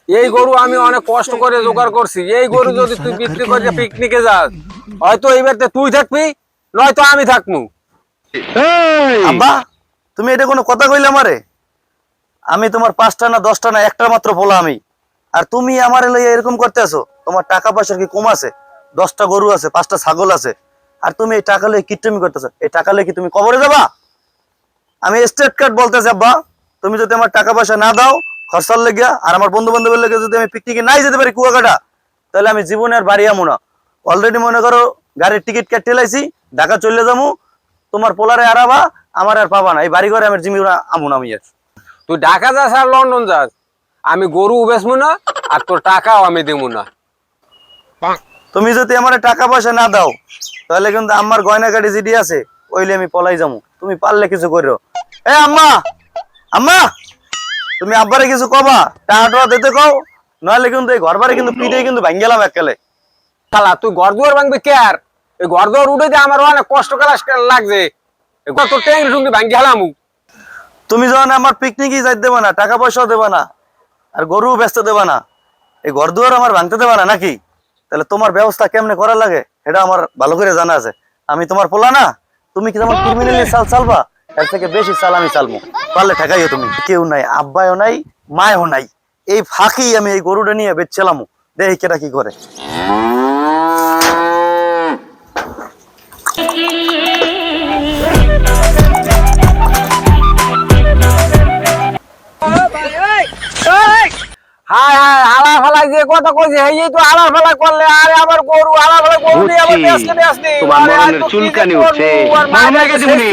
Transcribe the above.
এই গরু আমি অনেক কষ্ট করে জোগাড় করছি। এই গরু যদি তুই বিক্রি করে পিকনিকে যাস, হয়তো এইবারতে তুই থাকবি, নয়তো আমি থাকবো। আব্বা, তুমি এটা কোনো কথা কইলে আমারে? আমি তোমার 5টা না 10টা না একটা মাত্র পোলা আমি, আর তুমি আমারে লইয়া এরকম করতেছো। তোমার টাকা পয়সা কি কম আছে? 10টা গরু আছে, 5টা ছাগল আছে, আর তুমি এই টাকা লইয়া কিট্টুমি করতেছো। এই টাকা লইয়া কি তুমি কবরে যাবা? আমি স্টেট কার্ড বলতেছি আব্বা, তুমি যদি আমার টাকা পয়সা না দাও খরচার লেগিয়া, আর আমার বন্ধু বান্ধবের লেগে যদি আমি পিকনিকে নাই যেতে পারি কুয়াকাটা, তাহলে আমি জীবনে আর বাড়ি আমু না। অলরেডি মনে করো গাড়ির টিকিট কেটে লাইছি, ঢাকা চলে যাবো। তোমার পোলারে আরাবা, আমার আর পাবা না। এই বাড়ি ঘরে আমার জিমি আমু না আমি আর। তুই ঢাকা যাস আর লন্ডন যাস, আমি গরু বেচবো না, আর তোর টাকাও আমি দেবো না। তুমি যদি আমার টাকা পয়সা না দাও, তাহলে কিন্তু আমার গয়না গাড়ি যেটি আছে ওইলে আমি পলাই যাবো। তুমি পারলে কিছু করো। এ আম্মা, আম্মা, তুমি আব্বারে কিছু কবা, টাকা দিতে কও, নইলে কিন্তু এই ঘর বাড়ি কিন্তু পিঠে কিন্তু ভাঙ গেলাম এককালে। শালা তুই ঘর দুয়ার ভাঙবি কে? আর এই ঘর দুয়ার উঠে যে আমার অনেক কষ্ট লাগছে, তোর ট্যাঙ্গি টুঙ্গি ভাঙ্গি হালাম। তুমি যখন আমার পিকনিকই যাইতে দেবা না, টাকা পয়সাও দেবা না, আর গরু বেচতে দেবা না, এই ঘর দুয়ার আমার ভাঙতে দেবা না নাকি? তাহলে তোমার ব্যবস্থা কেমনে করা লাগে এটা আমার ভালো করে জানা আছে। আমি তোমার পোলা না? তুমি কি তোমার ক্রিমিনালি চাল চালবা? এর থেকে বেশি চাল আমি চালবো। পারলে ঠেকাইও তুমি। কেউ নাই, আব্বাও নাই, মায়ও নাই, এই ফাঁকি আমি এই গরুটা নিয়ে বেচছিলাম। দেখি কেটা কি করে। হায় হায়, হালা ফালা যে কথা কইছে, এই তো হালা ফালা করলে। আরে আমার গরু, হালা ফালা গরু নিয়ে আবার বেচতে তোমার মরণের চুলকানি উঠছে। মামা গেছে উনি।